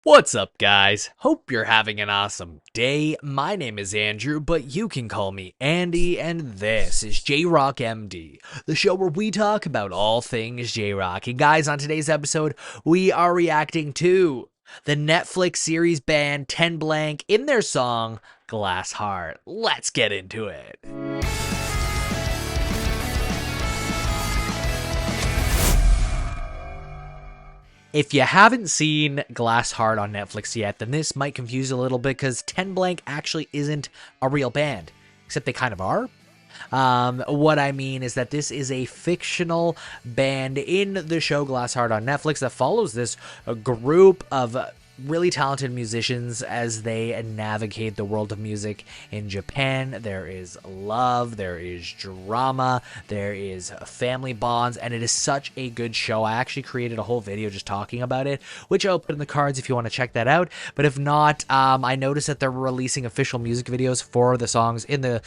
What's up, guys? Hope you're having an awesome day. My name is Andrew, but you can call me Andy, and this is J-Rock MD, the show where we talk about all things J-Rock. And guys, on today's episode, we are reacting to the Netflix series band Tenblank in their song Glass Heart. Let's get into it. If you haven't seen Glass Heart on Netflix yet, then this might confuse you a little bit because Tenblank actually isn't a real band, except they kind of are. What I mean is that this is a fictional band in the show Glass Heart on Netflix that follows this group of really talented musicians as they navigate the world of music in Japan. There is love, there is drama, there is family bonds, and it is such a good show. I actually created a whole video just talking about it, which I'll put in the cards if you want to check that out. But if not, I noticed that they're releasing official music videos for the songs in the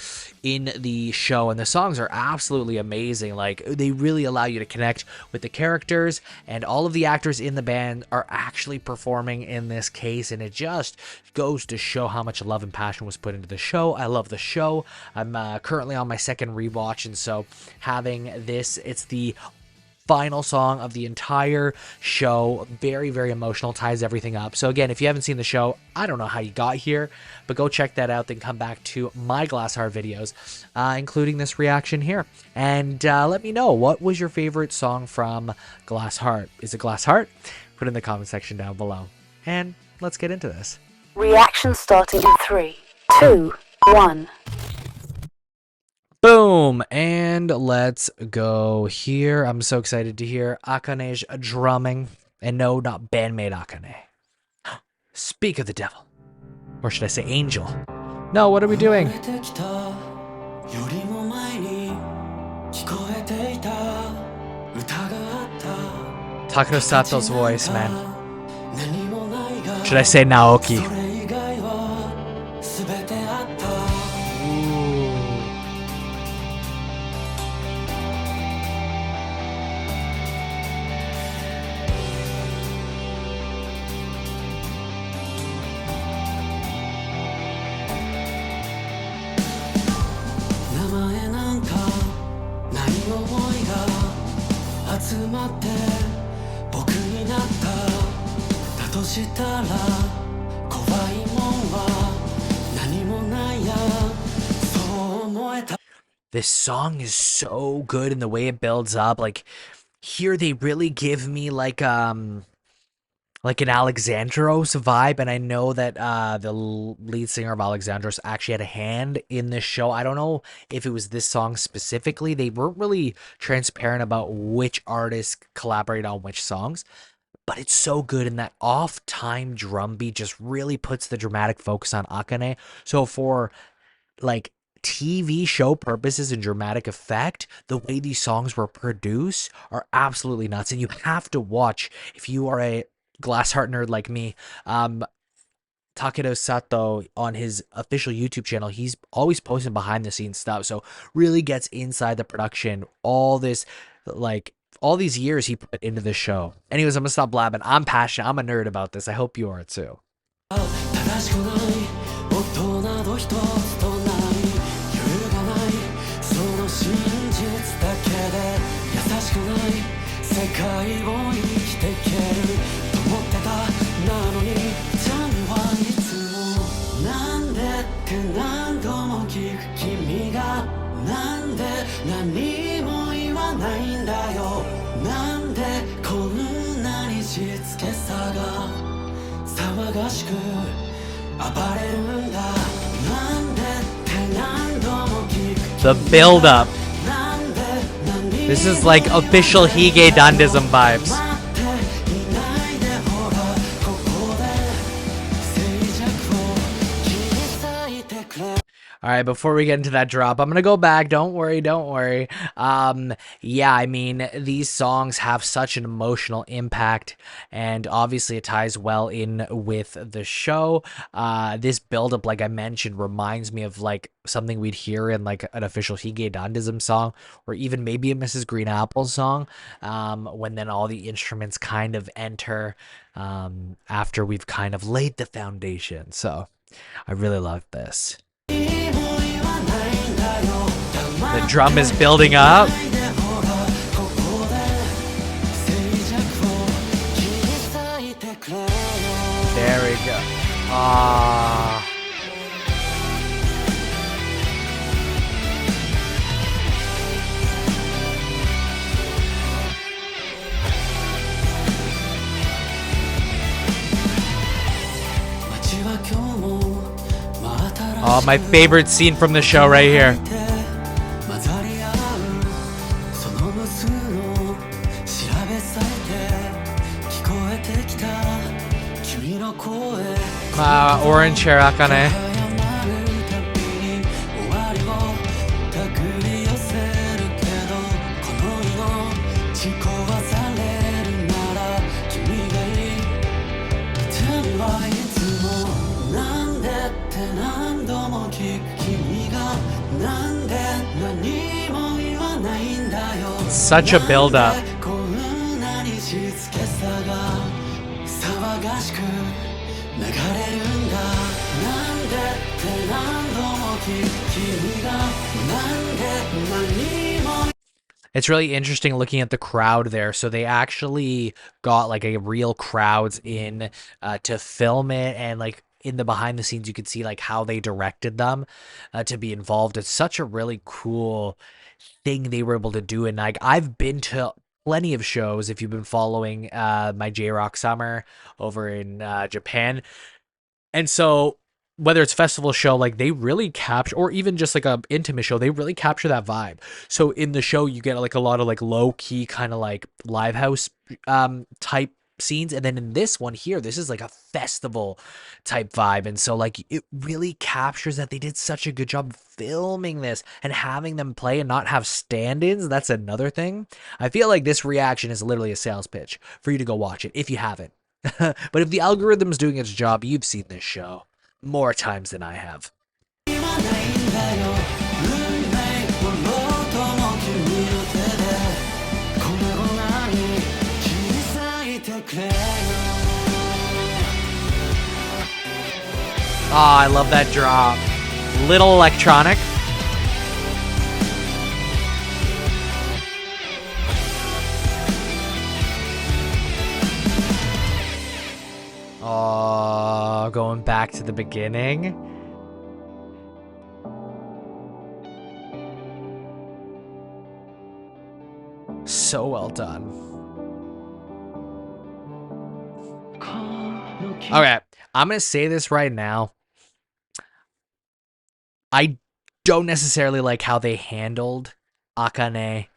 show, and the songs are absolutely amazing. Like, they really allow you to connect with the characters, and all of the actors in the band are actually performing in this case, and it just goes to show how much love and passion was put into the show. I love the show. I'm currently on my second rewatch, and so having this, it's the final song of the entire show. Very, very emotional, ties everything up. So again, if you haven't seen the show, I don't know how you got here, but go check that out, then come back to my Glass Heart videos, including this reaction here. And let me know, what was your favorite song from Glass Heart? Is it Glass Heart? Put it in the comment section down below. And let's get into this. Reaction starting in 3, 2, 1. Boom! And let's go here. I'm so excited to hear Akane's drumming. And no, not bandmate Akane. Speak of the devil. Or should I say angel? No, what are we doing? Takeru Sato's voice, man. Should I say Naoki? This song is so good in the way it builds up. Like, here they really give me like an Alexandros vibe, and I know that the lead singer of Alexandros actually had a hand in this show. I don't know if it was this song specifically. They weren't really transparent about which artists collaborate on which songs, but it's so good, and that off-time drum beat just really puts the dramatic focus on Akane. So for like TV show purposes and dramatic effect, the way these songs were produced are absolutely nuts, and you have to watch if you are a Glass Heart nerd like me. Takeru Satoh on his official YouTube channel, he's always posting behind the scenes stuff, so really gets inside the production. All these years he put into this show. Anyways, I'm gonna stop blabbing. I'm passionate. I'm a nerd about this. I hope you are too. The build up. This is like official Hige Dandism vibes. All right, before we get into that drop, I'm gonna go back. Don't worry, don't worry. Yeah, I mean, these songs have such an emotional impact, and obviously it ties well in with the show. This buildup, like I mentioned, reminds me of like something we'd hear in like an official Hige Dandism song, or even maybe a Mrs. Green Apple song. When then all the instruments kind of enter after we've kind of laid the foundation. So I really love this. The drum is building up. There we go. Ah. Oh, my favorite scene from the show right here. Orange hair, Akane. Such a build-up. It's really interesting looking at the crowd there. So they actually got like a real crowds in to film it, and like in the behind the scenes you could see like how they directed them to be involved. It's such a really cool thing they were able to do. And like I've been to plenty of shows, if you've been following my J-Rock summer over in Japan. And so whether it's festival show, like they really capture, or even just like a intimate show, they really capture that vibe. So in the show you get like a lot of like low key kind of like live house type scenes, and then in this one here, this is like a festival type vibe. And so like it really captures that. They did such a good job filming this and having them play and not have stand-ins. That's another thing. I feel like this reaction is literally a sales pitch for you to go watch it if you haven't. But if the algorithm's doing its job, you've seen this show more times than I have. Oh, I love that drop. Little electronic. Oh, going back to the beginning. So well done. Okay, I'm going to say this right now. I don't necessarily like how they handled Akane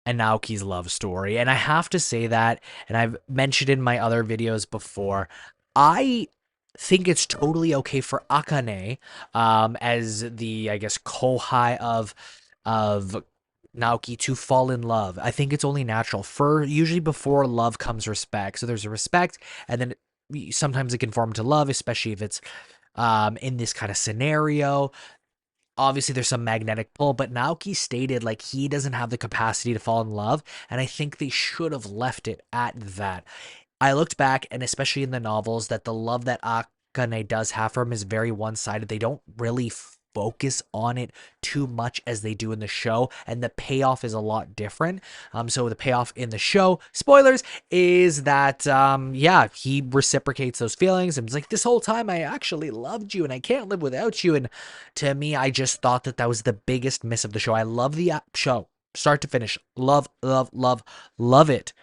and Naoki's love story. And I have to say that, and I've mentioned in my other videos before, I think it's totally okay for Akane, as the, I guess, kohai of Naoki, to fall in love. I think it's only natural. Usually before love comes respect. So there's a respect, and then sometimes it can form to love, especially if it's in this kind of scenario. Obviously there's some magnetic pull, but Naoki stated like he doesn't have the capacity to fall in love, and I think they should have left it at that. I looked back, and especially in the novels, that the love that Akane does have for him is very one-sided. They don't really focus on it too much as they do in the show, and the payoff is a lot different. So the payoff in the show, spoilers, is that yeah, he reciprocates those feelings and it's like, this whole time I actually loved you and I can't live without you. And to me, I just thought that that was the biggest miss of the show. I love the show start to finish. Love it,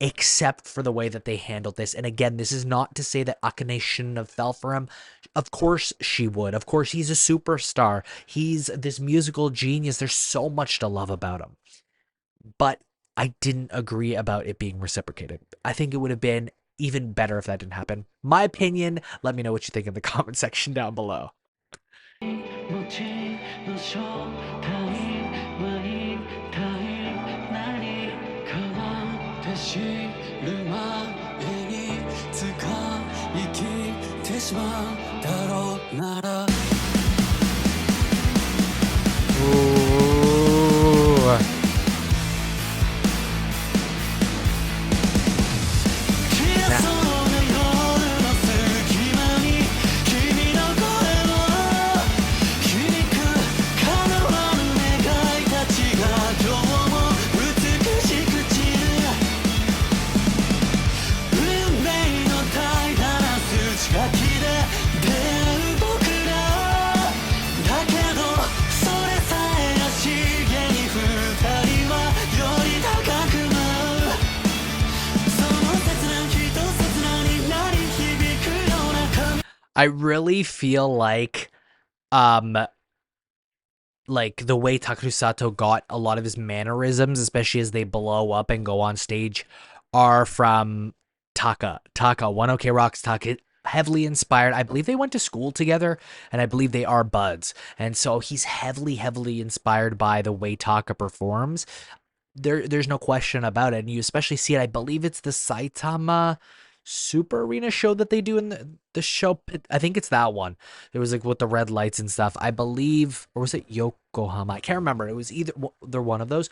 except for the way that they handled this. And again, this is not to say that Akane shouldn't have fell for him. Of course she would. Of course, he's a superstar. He's this musical genius. There's so much to love about him. But I didn't agree about it being reciprocated. I think it would have been even better if that didn't happen. My opinion, let me know what you think in the comment section down below. 持ちの正体は一体何かはって知る前に使い切ってしまうだろうなら I really feel like the way Takeru Satoh got a lot of his mannerisms, especially as they blow up and go on stage, are from Taka, One OK Rock's Taka, heavily inspired. I believe they went to school together, and I believe they are buds. And so he's heavily inspired by the way Taka performs. There's no question about it. And you especially see it, I believe it's the Saitama Super Arena show that they do in the show. I think it's that one. It was like with the red lights and stuff, I believe. Or was it Yokohama? I can't remember. It was either one of those.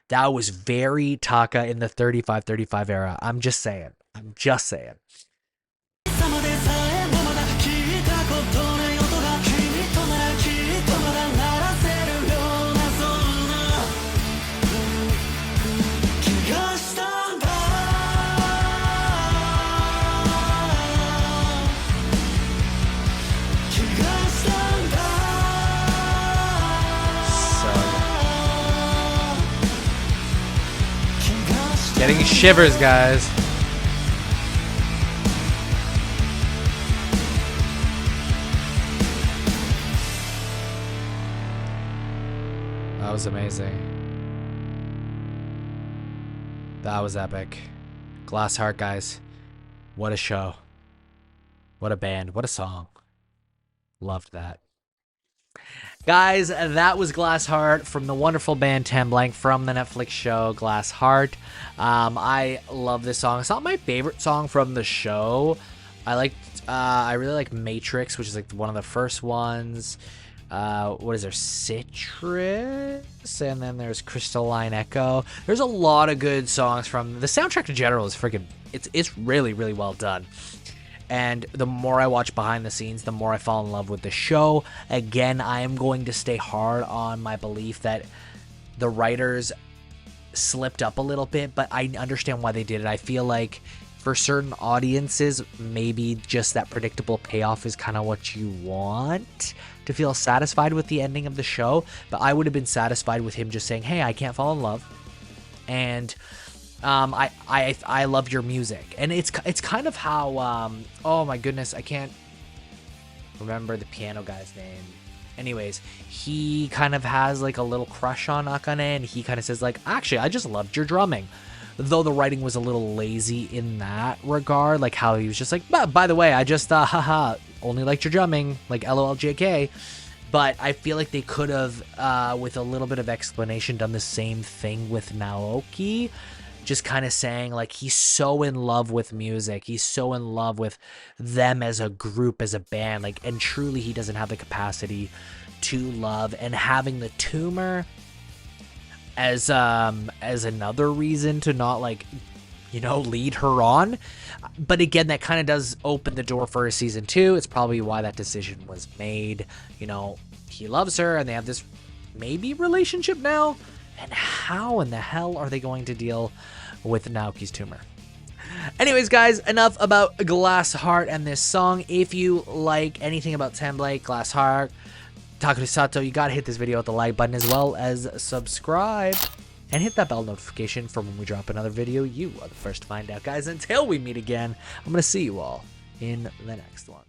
That was very Taka in the 35-35 era. I'm just saying. Getting shivers, guys. That was amazing. That was epic. Glass Heart, guys. What a show. What a band. What a song. Loved that. Guys, that was Glass Heart from the wonderful band Tenblank from the Netflix show Glass Heart. I love this song. It's not my favorite song from the show. I really like Matrix, which is like one of the first ones. What is there? Citrus, and then there's Crystalline Echo. There's a lot of good songs from the soundtrack in general. Is freaking it's really well done. And the more I watch behind the scenes, the more I fall in love with the show. Again, I am going to stay hard on my belief that the writers slipped up a little bit, but I understand why they did it. I feel like for certain audiences, maybe just that predictable payoff is kind of what you want to feel satisfied with the ending of the show. But I would have been satisfied with him just saying, hey, I can't fall in love. And I love your music. And it's kind of how oh my goodness, I can't remember the piano guy's name. Anyways, he kind of has like a little crush on Akane, and he kind of says like, actually, I just loved your drumming. Though the writing was a little lazy in that regard, like how he was just like, by the way, I just haha, only liked your drumming, like LOLJK. But I feel like they could have, with a little bit of explanation, done the same thing with Naoki. Just kind of saying, like, he's so in love with music. He's so in love with them as a group, as a band. Like, and truly, he doesn't have the capacity to love. And having the tumor as another reason to not, like, you know, lead her on. But again, that kind of does open the door for a season 2. It's probably why that decision was made. You know, he loves her, and they have this maybe relationship now. And how in the hell are they going to deal with Naoki's tumor? Anyways, guys, enough about Glass Heart and this song. If you like anything about Tenblank, Glass Heart, Takeru Satoh, you gotta hit this video with the like button, as well as subscribe and hit that bell notification for when we drop another video. You are the first to find out, guys. Until we meet again, I'm gonna see you all in the next one.